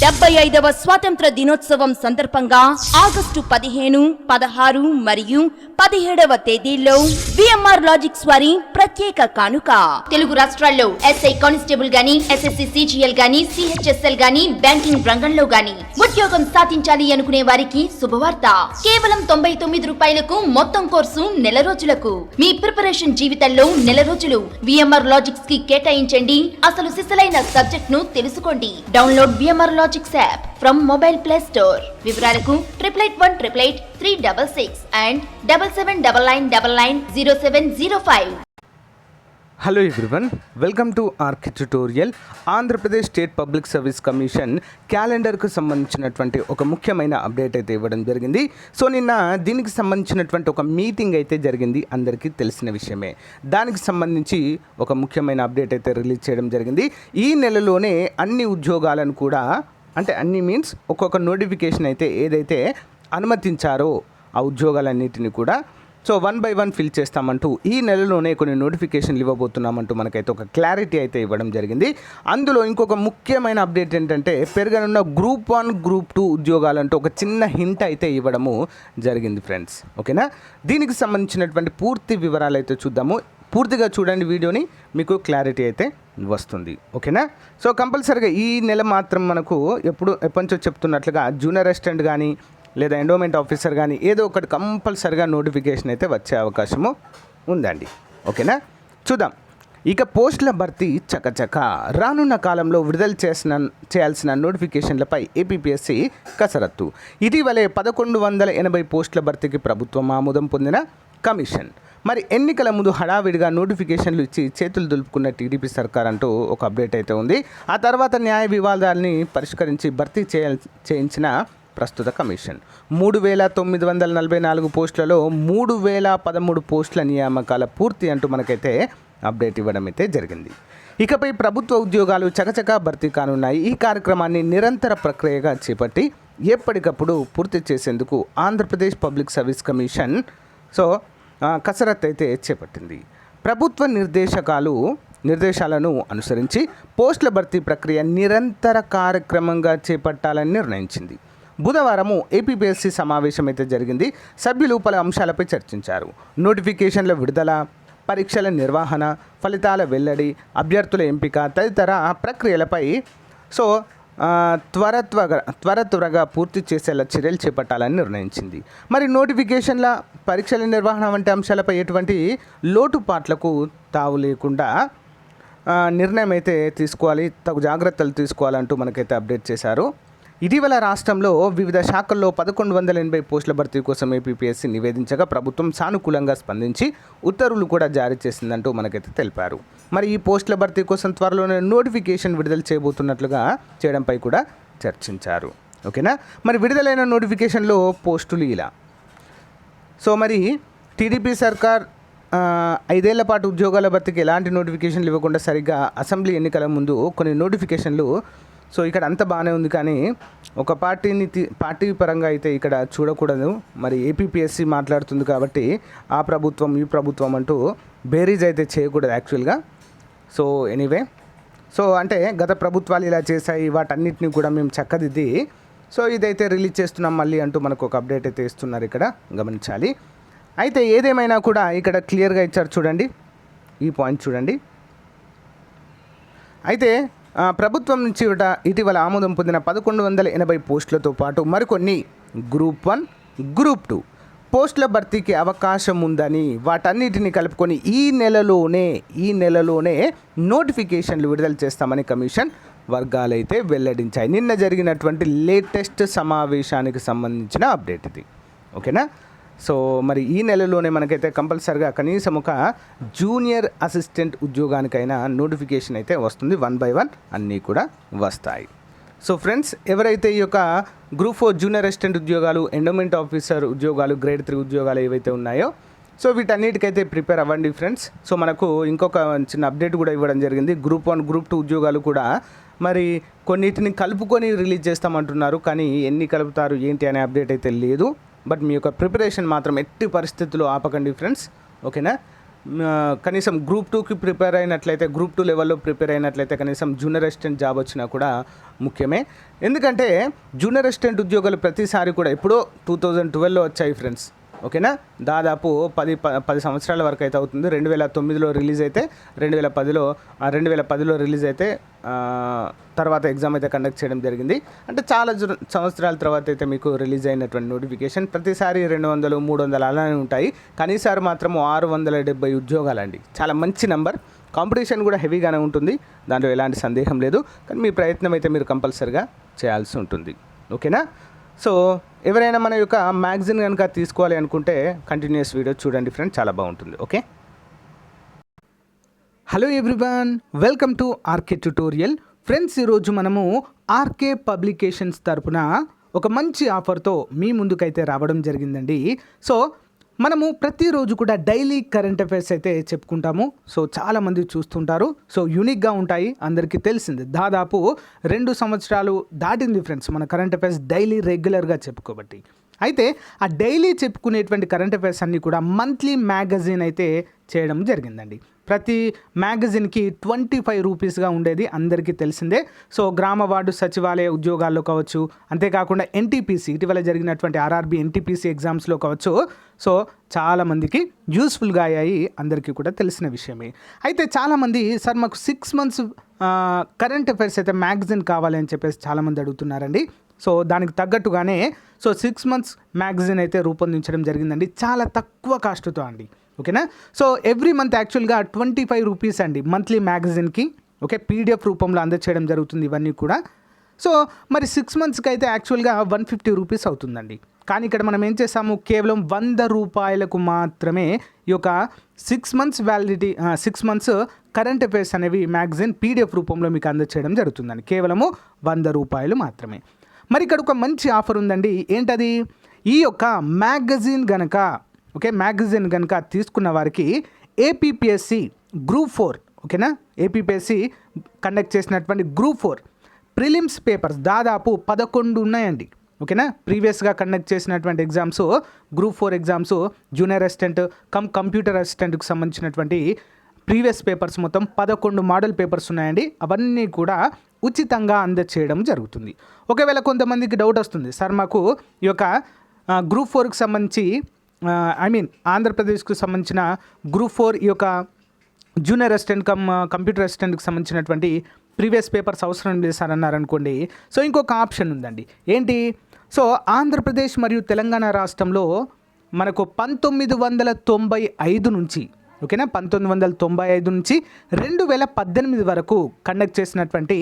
75వ స్వాతంత్ర దినోత్సవం సందర్భంగా ఆగస్టు 15, 16 మరియు 17వ తేదీల్లో విఎంఆర్ లాజిక్స్ వారి ప్రత్యేక కానుక. తెలుగు రాష్ట్రాల్లో ఎస్ఐ కానిస్టేబుల్ గాని, ఎస్ఎస్సి సిజిఎల్ గాని, సిహెచ్ఎస్ఎల్ గాని, బ్యాంకింగ్ రంగంలో గాని ఉద్యోగం సాధించాలి అనుకునే వారికి శుభవార్త. కేవలం 99 రూపాయలకు మొత్తం కోర్సు నెల రోజులకు. మీ ప్రిపరేషన్ జీవితంలో నెల రోజులు విఎంఆర్ లాజిక్స్ కి కేటాయించండి. అసలు సిసలైన సబ్జెక్ట్ ను తెలుసుకోండి. Download VMR logics app from mobile play store. వివరాలకు 88188366 and 7799990705. Hello everyone, welcome to arc tutorial. Andhra Pradesh state public service commission క్యాలెండర్కు సంబంధించినటువంటి ఒక ముఖ్యమైన అప్డేట్ అయితే ఇవ్వడం జరిగింది. సో నిన్న దీనికి సంబంధించినటువంటి ఒక మీటింగ్ అయితే జరిగింది, అందరికీ తెలిసిన విషయమే. దానికి సంబంధించి ఒక ముఖ్యమైన అప్డేట్ అయితే రిలీజ్ చేయడం జరిగింది. ఈ నెలలోనే అన్ని ఉద్యోగాలను కూడా, అంటే అన్ని మీన్స్ ఒక్కొక్క నోటిఫికేషన్ అయితే ఏదైతే అనుమతించారో ఆ ఉద్యోగాలన్నిటిని కూడా సో 1 by 1 ఫిల్ చేస్తామంటూ ఈ నెలలోనే కొన్ని నోటిఫికేషన్లు ఇవ్వబోతున్నామంటూ మనకైతే ఒక క్లారిటీ అయితే ఇవ్వడం జరిగింది. అందులో ఇంకొక ముఖ్యమైన అప్డేట్ ఏంటంటే పెరగనున్న గ్రూప్ 1, గ్రూప్ 2 ఉద్యోగాలంటూ ఒక చిన్న హింట్ అయితే ఇవ్వడము జరిగింది ఫ్రెండ్స్. ఓకేనా, దీనికి సంబంధించినటువంటి పూర్తి వివరాలు అయితే చూద్దాము. పూర్తిగా చూడండి వీడియోని, మీకు క్లారిటీ అయితే వస్తుంది. ఓకేనా, సో కంపల్సరీగా ఈ నెల మాత్రం మనకు ఎప్పటి నుంచో చెప్తున్నట్లుగా జూనియర్ అసిస్టెంట్ కానీ లేదా ఎండోమెంట్ ఆఫీసర్ కానీ ఏదో ఒకటి కంపల్సరిగా నోటిఫికేషన్ అయితే వచ్చే అవకాశము ఉందండి. ఓకేనా, చూద్దాం. ఇక పోస్టుల భర్తీ చకచక. రానున్న కాలంలో విడుదల చేయాల్సిన నోటిఫికేషన్లపై ఏపీఎస్సీ కసరత్తు. ఇటీవలే 1180 పోస్టుల భర్తీకి ప్రభుత్వం ఆమోదం పొందిన కమిషన్. మరి ఎన్నికల ముందు హడావిడిగా నోటిఫికేషన్లు ఇచ్చి చేతులు దులుపుకున్న టీడీపీ సర్కార్ అంటూ ఒక అప్డేట్ అయితే ఉంది. ఆ తర్వాత న్యాయ వివాదాలని పరిష్కరించి భర్తీ చేయించిన ప్రస్తుత కమిషన్ 3944 పోస్టులలో 3013 పోస్టుల నియామకాల పూర్తి అంటూ మనకైతే అప్డేట్ ఇవ్వడం అయితే జరిగింది. ఇకపై ప్రభుత్వ ఉద్యోగాలు చకచకా భర్తీ కానున్నాయి. ఈ కార్యక్రమాన్ని నిరంతర ప్రక్రియగా చేపట్టి ఎప్పటికప్పుడు పూర్తి చేసేందుకు ఆంధ్రప్రదేశ్ పబ్లిక్ సర్వీస్ కమిషన్ కసరత్తు అయితే చేపట్టింది. ప్రభుత్వ నిర్దేశాలను అనుసరించి పోస్టుల భర్తీ ప్రక్రియ నిరంతర కార్యక్రమంగా చేపట్టాలని నిర్ణయించింది. బుధవారము ఏపీఎస్సీ సమావేశం అయితే జరిగింది. సభ్యులు పలు అంశాలపై చర్చించారు. నోటిఫికేషన్ల విడుదల, పరీక్షల నిర్వహణ, ఫలితాల వెల్లడి, అభ్యర్థుల ఎంపిక తదితర ప్రక్రియలపై త్వరగా పూర్తి చేసేలా చర్యలు చేపట్టాలని నిర్ణయించింది. మరి నోటిఫికేషన్ల, పరీక్షల నిర్వహణ వంటి అంశాలపై ఎటువంటి లోటుపాట్లకు తావు లేకుండా నిర్ణయం అయితే తీసుకోవాలి, తగు జాగ్రత్తలు తీసుకోవాలంటూ మనకైతే అప్డేట్ చేశారు. ఇటీవల రాష్ట్రంలో వివిధ శాఖల్లో 1180 పోస్టుల భర్తీ కోసం ఏపీఎస్సీ నివేదించగా ప్రభుత్వం సానుకూలంగా స్పందించి ఉత్తర్వులు కూడా జారీ చేసిందంటూ మనకైతే తెలిపారు. మరి ఈ పోస్టుల భర్తీ కోసం త్వరలోనే నోటిఫికేషన్ విడుదల చేయడంపై కూడా చర్చించారు. ఓకేనా, మరి విడుదలైన నోటిఫికేషన్లో పోస్టులు ఇలా. సో మరి టీడీపీ సర్కార్ 5 ఏళ్ల పాటు ఉద్యోగాల భర్తీకి ఎలాంటి నోటిఫికేషన్లు ఇవ్వకుండా సరిగ్గా అసెంబ్లీ ఎన్నికల ముందు కొన్ని నోటిఫికేషన్లు. సో ఇక్కడ అంత బాగానే ఉంది, కానీ ఒక పార్టీ పరంగా అయితే ఇక్కడ చూడకూడదు. మరి ఏపీఎస్సీ మాట్లాడుతుంది కాబట్టి ఆ ప్రభుత్వం ఈ ప్రభుత్వం అంటూ బేరీజ్ అయితే చేయకూడదు యాక్చువల్గా. సో ఎనీవే, సో అంటే గత ప్రభుత్వాలు ఇలా చేశాయి, వాటన్నిటిని కూడా మేము చక్కదిద్ది సో ఇదైతే రిలీజ్ చేస్తున్నాం మళ్ళీ అంటూ మనకు ఒక అప్డేట్ అయితే ఇస్తున్నారు, ఇక్కడ గమనించాలి. అయితే ఏదేమైనా కూడా ఇక్కడ క్లియర్గా ఇచ్చారు చూడండి, ఈ పాయింట్ చూడండి. అయితే ప్రభుత్వం నుంచి ఇటీవల ఆమోదం పొందిన 1180 పోస్టులతో పాటు మరికొన్ని గ్రూప్ 1, గ్రూప్ 2 పోస్టుల భర్తీకి అవకాశం ఉందని, వాటన్నిటిని కలుపుకొని ఈ నెలలోనే నోటిఫికేషన్లు విడుదల చేస్తామని కమిషన్ వర్గాలైతే వెల్లడించాయి. నిన్న జరిగినటువంటి లేటెస్ట్ సమావేశానికి సంబంధించిన అప్డేట్ ఇది. ఓకేనా, సో మరి ఈ నెలలోనే మనకైతే కంపల్సరిగా కనీసం ఒక జూనియర్ అసిస్టెంట్ ఉద్యోగానికైనా నోటిఫికేషన్ అయితే వస్తుంది. 1 by 1 అన్నీ కూడా వస్తాయి. సో ఫ్రెండ్స్, ఎవరైతే ఈ యొక్క గ్రూప్ 4 జూనియర్ అసిస్టెంట్ ఉద్యోగాలు, ఎండోమెంట్ ఆఫీసర్ ఉద్యోగాలు, గ్రేడ్ 3 ఉద్యోగాలు ఏవైతే ఉన్నాయో సో వీటన్నిటికైతే ప్రిపేర్ అవ్వండి ఫ్రెండ్స్. సో మనకు ఇంకొక చిన్న అప్డేట్ కూడా ఇవ్వడం జరిగింది. గ్రూప్ 1, గ్రూప్ 2 ఉద్యోగాలు కూడా మరి కొన్నిటిని కలుపుకొని రిలీజ్ చేస్తామంటున్నారు, కానీ ఎన్ని కలుపుతారు ఏంటి అనే అప్డేట్ అయితే లేదు. బట్ మీ యొక్క ప్రిపరేషన్ మాత్రం ఎట్టి పరిస్థితుల్లో ఆపకండి ఫ్రెండ్స్. ఓకేనా, కనీసం గ్రూప్ 2కి ప్రిపేర్ అయినట్లయితే, గ్రూప్ 2 లెవెల్లో ప్రిపేర్ అయినట్లయితే కనీసం జూనియర్ అసిస్టెంట్ జాబ్ వచ్చినా కూడా ముఖ్యమే. ఎందుకంటే జూనియర్ అసిస్టెంట్ ఉద్యోగాలు ప్రతిసారి కూడా ఎప్పుడో 2012లో వచ్చాయి ఫ్రెండ్స్. ఓకేనా, దాదాపు 10 సంవత్సరాల వరకు అయితే అవుతుంది. 2009లో రిలీజ్ అయితే 2010లో రిలీజ్ అయితే తర్వాత ఎగ్జామ్ అయితే కండక్ట్ చేయడం జరిగింది. అంటే చాలా సంవత్సరాల తర్వాత అయితే మీకు రిలీజ్ అయినటువంటి నోటిఫికేషన్. ప్రతిసారి 200, 300 అలానే ఉంటాయి. కానీ ఈసారి మాత్రం 670 ఉద్యోగాలండి. చాలా మంచి నెంబర్. కాంపిటీషన్ కూడా హెవీగానే ఉంటుంది, దాంట్లో ఎలాంటి సందేహం లేదు. కానీ మీ ప్రయత్నం అయితే మీరు కంపల్సరిగా చేయాల్సి ఉంటుంది. ఓకేనా. సో ఎవరైనా మన యొక్క మ్యాగజైన్ కనుక తీసుకోవాలి అనుకుంటే కంటిన్యూస్ వీడియో చూడండి ఫ్రెండ్, చాలా బాగుంటుంది. Okay, hello everyone, welcome to RK tutorial. Friends, ఈరోజు మనము ఆర్కే పబ్లికేషన్స్ తరపున ఒక మంచి ఆఫర్తో మీ ముందుకైతే రావడం జరిగిందండి. సో మనము ప్రతిరోజు కూడా డైలీ కరెంట్ అఫైర్స్ అయితే చెప్పుకుంటాము. సో చాలామంది చూస్తుంటారు. సో యూనిక్గా ఉంటాయి, అందరికీ తెలిసింది. దాదాపు 2 సంవత్సరాలు దాటింది ఫ్రెండ్స్ మన కరెంట్ అఫైర్స్ డైలీ రెగ్యులర్గా చెప్పుకోబట్టి. అయితే ఆ డైలీ చెప్పుకునేటువంటి కరెంట్ అఫైర్స్ అన్నీ కూడా మంత్లీ మ్యాగజైన్ అయితే చేయడం జరిగిందండి. ప్రతి మ్యాగజైన్కి 25 రూపీస్గా ఉండేది, అందరికీ తెలిసిందే. సో గ్రామ వార్డు సచివాలయ ఉద్యోగాల్లో కావచ్చు, అంతేకాకుండా ఎన్టీపీసీ ఇటీవల జరిగినటువంటి ఆర్ఆర్బీ ఎన్టీపీసీ ఎగ్జామ్స్లో కావచ్చు. సో చాలామందికి యూస్ఫుల్గా అయ్యాయి, అందరికీ కూడా తెలిసిన విషయమే. అయితే చాలామంది సార్ మాకు 6 మంత్స్ కరెంట్ అఫైర్స్ అయితే మ్యాగజైన్ కావాలి అని చెప్పేసి చాలామంది అడుగుతున్నారండి. సో దానికి తగ్గట్టుగానే 6 మంత్స్ మ్యాగజైన్ అయితే రూపొందించడం జరిగిందండి, చాలా తక్కువ కాస్ట్తో అండి. ఓకేనా. సో ఎవ్రీ మంత్ యాక్చువల్గా 25 రూపీస్ అండి మంత్లీ మ్యాగజైన్కి. ఓకే, పీడిఎఫ్ రూపంలో అందచేయడం జరుగుతుంది ఇవన్నీ కూడా. సో మరి 6 మంత్స్కి అయితే యాక్చువల్గా 150 రూపీస్ అవుతుందండి. కానీ ఇక్కడ మనం ఏం చేసాము, కేవలం 100 రూపాయలకు మాత్రమే ఈ యొక్క 6 months validity 6 months current affairs అనేవి మ్యాగజైన్ పీడిఎఫ్ రూపంలో మీకు అందచేయడం జరుగుతుందండి. కేవలము 100 రూపాయలు మాత్రమే. మరి ఇక్కడ ఒక మంచి ఆఫర్ ఉందండి. ఏంటది, ఈ యొక్క మ్యాగజైన్ గనక తీసుకున్న వారికి ఏపీపీఎస్సి గ్రూప్ 4, ఓకేనా, ఏపీపీఎస్సి కండక్ట్ చేసినటువంటి గ్రూప్ 4 ప్రిలిమ్స్ పేపర్స్ దాదాపు 11 ఉన్నాయండి. ఓకేనా, ప్రీవియస్గా కండక్ట్ చేసినటువంటి exams, group 4 exams, junior assistant computer అసిస్టెంట్కి సంబంధించినటువంటి ప్రీవియస్ పేపర్స్ మొత్తం 11 మోడల్ పేపర్స్ ఉన్నాయండి. అవన్నీ కూడా ఉచితంగా అందచేయడం జరుగుతుంది. ఒకవేళ కొంతమందికి డౌట్ వస్తుంది, సార్ మాకు ఈ యొక్క గ్రూప్ 4కి సంబంధించి ఆంధ్రప్రదేశ్కి సంబంధించిన గ్రూప్ 4 ఈ యొక్క జూనియర్ అసిస్టెంట్ కంప్యూటర్ అసిస్టెంట్కి సంబంధించినటువంటి ప్రీవియస్ పేపర్స్ అవసరం లేదు సార్ అన్నారనుకోండి. సో ఇంకొక ఆప్షన్ ఉందండి. ఏంటి, సో ఆంధ్రప్రదేశ్ మరియు తెలంగాణ రాష్ట్రంలో మనకు 1995 నుంచి, ఓకేనా, 1995 నుంచి 2018 వరకు కండక్ట్ చేసినటువంటి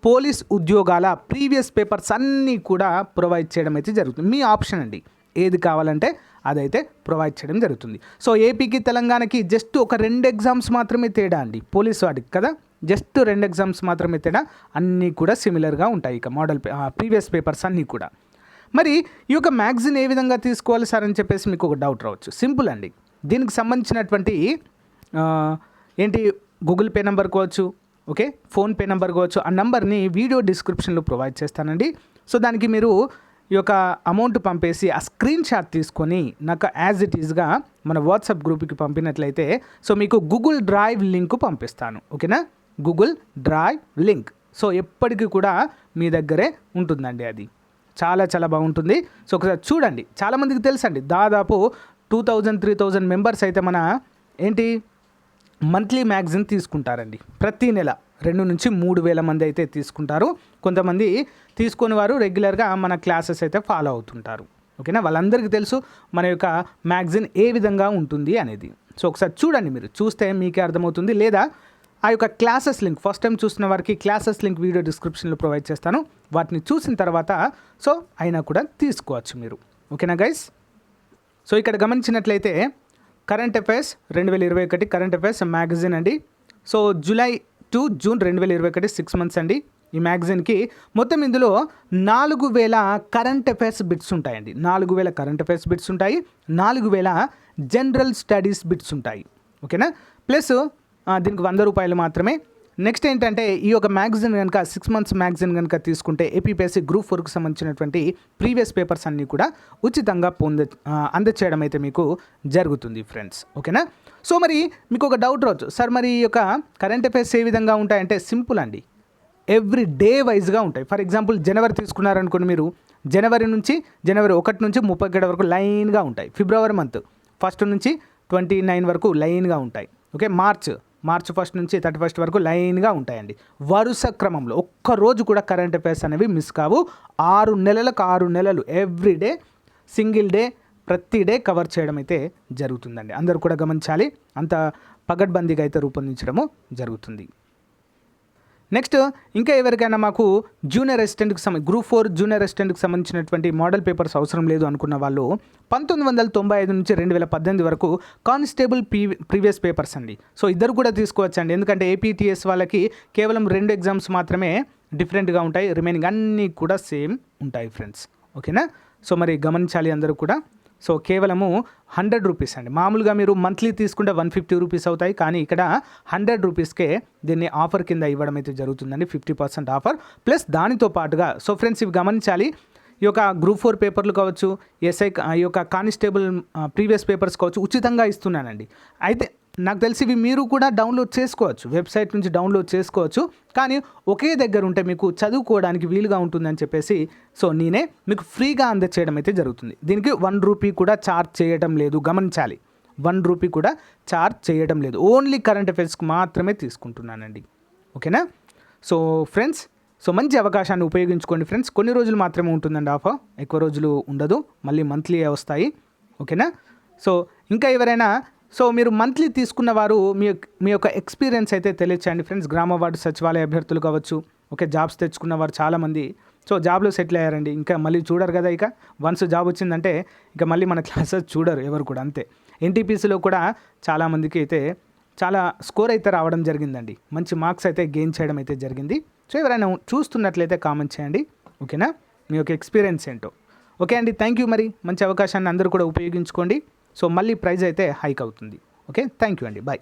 పోలీస్ ఉద్యోగాల ప్రీవియస్ పేపర్స్ అన్నీ కూడా ప్రొవైడ్ చేయడం అయితే జరుగుతుంది. మీ ఆప్షన్ అండి, ఏది కావాలంటే అదైతే ప్రొవైడ్ చేయడం జరుగుతుంది. సో ఏపీకి తెలంగాణకి జస్ట్ ఒక 2 ఎగ్జామ్స్ మాత్రమే తేడా అండి, పోలీస్ వాటికి కదా, జస్ట్ 2 ఎగ్జామ్స్ మాత్రమే తేడా. అన్నీ కూడా సిమిలర్గా ఉంటాయి ఇక మోడల్ ప్రీవియస్ పేపర్స్ అన్నీ కూడా. మరి ఈ యొక్క మ్యాగజైన్ ఏ విధంగా తీసుకోవాలి సార్ అని చెప్పేసి మీకు ఒక డౌట్ రావచ్చు. సింపుల్ అండి, దీనికి సంబంధించినటువంటి ఏంటి గూగుల్ పే నెంబర్ కావచ్చు, ఓకే, ఫోన్పే నెంబర్ కావచ్చు, ఆ నెంబర్ని వీడియో డిస్క్రిప్షన్లో ప్రొవైడ్ చేస్తానండి. సో దానికి మీరు ఈ యొక్క అమౌంట్ పంపేసి ఆ స్క్రీన్ షాట్ తీసుకొని నాకు యాజ్ ఇట్ ఈజ్గా మన వాట్సాప్ గ్రూప్కి పంపినట్లయితే సో మీకు గూగుల్ డ్రైవ్ లింక్ పంపిస్తాను. ఓకేనా, గూగుల్ డ్రైవ్ లింక్. సో ఎప్పటికీ కూడా మీ దగ్గరే ఉంటుందండి, అది చాలా చాలా బాగుంటుంది. సో ఒకసారి చూడండి. చాలామందికి తెలుసండి, దాదాపు 2000-3000 మెంబర్స్ అయితే మన ఏంటి మంత్లీ మ్యాగజైన్ తీసుకుంటారండి. ప్రతి నెల 2 నుంచి 3,000 మంది అయితే తీసుకుంటారు. కొంతమంది తీసుకొని వారు రెగ్యులర్గా మన క్లాసెస్ అయితే ఫాలో అవుతుంటారు. ఓకేనా, వాళ్ళందరికీ తెలుసు మన యొక్క మ్యాగజైన్ ఏ విధంగా ఉంటుంది అనేది. సో ఒకసారి చూడండి, మీరు చూస్తే మీకే అర్థమవుతుంది. లేదా ఆ యొక్క క్లాసెస్ లింక్ ఫస్ట్ టైం చూసిన వారికి క్లాసెస్ లింక్ వీడియో డిస్క్రిప్షన్లో ప్రొవైడ్ చేస్తాను. వాటిని చూసిన తర్వాత సో అయినా కూడా తీసుకోవచ్చు మీరు. ఓకేనా గైస్. సో ఇక్కడ గమనించినట్లయితే current affairs 2021 current affairs magazine అండి. So July to June 2021 6 months అండి. ఈ మ్యాగజైన్కి మొత్తం ఇందులో 4,000 కరెంట్ అఫైర్స్ బిట్స్ ఉంటాయండి. 4,000 కరెంట్ అఫైర్స్ బిట్స్ ఉంటాయి, 4,000 జనరల్ స్టడీస్ బిట్స్ ఉంటాయి. ఓకేనా, ప్లస్ దీనికి 100 రూపాయలు మాత్రమే. నెక్స్ట్ ఏంటంటే ఈ యొక్క మ్యాగజైన్ కనుక 6 months మ్యాగజైన్ కనుక తీసుకుంటే ఏపీపీఎస్సీ గ్రూప్ 4కి సంబంధించినటువంటి ప్రీవియస్ పేపర్స్ అన్నీ కూడా ఉచితంగా అందచేయడం అయితే మీకు జరుగుతుంది ఫ్రెండ్స్. ఓకేనా? సో మరి మీకు ఒక డౌట్ రావచ్చు, సార్ మరి ఈ యొక్క కరెంట్ అఫైర్స్ ఏ విధంగా ఉంటాయంటే సింపుల్ అండి, ఎవ్రీ డే వైజ్గా ఉంటాయి. ఫర్ ఎగ్జాంపుల్ జనవరి తీసుకున్నారనుకోండి, మీరు జనవరి 1 నుంచి 31 వరకు లైన్గా ఉంటాయి. ఫిబ్రవరి మంత్ 1 నుంచి 29 వరకు లైన్గా ఉంటాయి. ఓకే, మార్చ్ 1 నుంచి 31 వరకు లైన్గా ఉంటాయండి. వరుస క్రమంలో ఒక్కరోజు కూడా కరెంట్ అఫైర్స్ అనేవి మిస్ కావు. 6 నెలలు ఎవ్రీ డే సింగిల్ డే ప్రతి డే కవర్ చేయడం అయితే జరుగుతుందండి. అందరూ కూడా గమనించాలి, అంత పగడ్బందీగా అయితే రూపొందించడము జరుగుతుంది. నెక్స్ట్ ఇంకా ఎవరికైనా మాకు జూనియర్ అసిస్టెంట్కి గ్రూప్ 4 జూనియర్ అసిస్టెంట్కి సంబంధించినటువంటి మోడల్ పేపర్స్ అవసరం లేదు అనుకున్న వాళ్ళు 1995 నుంచి 2018 వరకు కానిస్టేబుల్ ప్రీవియస్ పేపర్స్ అండి. సో ఇద్దరు కూడా తీసుకోవచ్చండి, ఎందుకంటే ఏపీటీఎస్ వాళ్ళకి కేవలం 2 ఎగ్జామ్స్ మాత్రమే డిఫరెంట్గా ఉంటాయి, రిమైనింగ్ అన్నీ కూడా సేమ్ ఉంటాయి ఫ్రెండ్స్. ఓకేనా? సో మరి గమనించాలి అందరూ కూడా. సో కేవలము 100 రూపీస్ అండి. మామూలుగా మీరు మంత్లీ తీసుకుంటే 150 రూపీస్ అవుతాయి, కానీ ఇక్కడ 100 రూపీస్కే దీన్ని ఆఫర్ కింద ఇవ్వడం అయితే జరుగుతుందండి. 50% ఆఫర్ ప్లస్ దానితో పాటుగా. సో ఫ్రెండ్స్ ఇవి గమనించాలి, ఈ యొక్క గ్రూప్ 4 పేపర్లు కావచ్చు, ఎస్ఐ ఈ యొక్క కానిస్టేబుల్ ప్రీవియస్ పేపర్స్ కావచ్చు ఉచితంగా ఇస్తున్నానండి. అయితే నాకు తెలిసి ఇవి మీరు కూడా డౌన్లోడ్ చేసుకోవచ్చు, వెబ్సైట్ నుంచి డౌన్లోడ్ చేసుకోవచ్చు, కానీ ఒకే దగ్గర ఉంటే మీకు చదువుకోవడానికి వీలుగా ఉంటుందని చెప్పేసి సో నేనే మీకు ఫ్రీగా అందచేయడం అయితే జరుగుతుంది. దీనికి 1 రూపీ కూడా ఛార్జ్ చేయడం లేదు, గమనించాలి. 1 రూపీ కూడా ఛార్జ్ చేయడం లేదు, ఓన్లీ కరెంట్ అఫైర్స్కి మాత్రమే తీసుకుంటున్నానండి. ఓకేనా? సో ఫ్రెండ్స్, సో మంచి అవకాశాన్ని ఉపయోగించుకోండి ఫ్రెండ్స్. కొన్ని రోజులు మాత్రమే ఉంటుందండి ఆఫర్, ఎక్కువ రోజులు ఉండదు, మళ్ళీ మంత్లీ వస్తాయి. ఓకేనా? సో ఇంకా ఎవరైనా సో మీరు మంత్లీ తీసుకున్న వారు మీ యొక్క ఎక్స్పీరియన్స్ అయితే తెలియచేయండి ఫ్రెండ్స్. గ్రామ వార్డు సచివాలయ అభ్యర్థులు కావచ్చు, ఓకే, జాబ్స్ తెచ్చుకున్న వారు చాలామంది సో జాబ్లో సెటిల్ అయ్యారండి. ఇంకా మళ్ళీ చూడరు కదా, ఇక వన్స్ జాబ్ వచ్చిందంటే ఇక మళ్ళీ మన క్లాసెస్ చూడరు ఎవరు కూడా, అంతే. ఎన్టీపీసీలో కూడా చాలామందికి అయితే చాలా స్కోర్ అయితే రావడం జరిగిందండి, మంచి మార్క్స్ అయితే గెయిన్ చేయడం అయితే జరిగింది. సో ఎవరైనా చూస్తున్నట్లయితే కామెంట్ చేయండి. ఓకేనా? మీ యొక్క ఎక్స్పీరియన్స్ ఏంటో. ఓకే అండి, థ్యాంక్ యూ. మరి మంచి అవకాశాన్ని అందరూ కూడా ఉపయోగించుకోండి. సో మళ్ళీ ప్రైజ్ అయితే హైక్ అవుతుంది. ఓకే, థ్యాంక్ యూ అండి, బాయ్.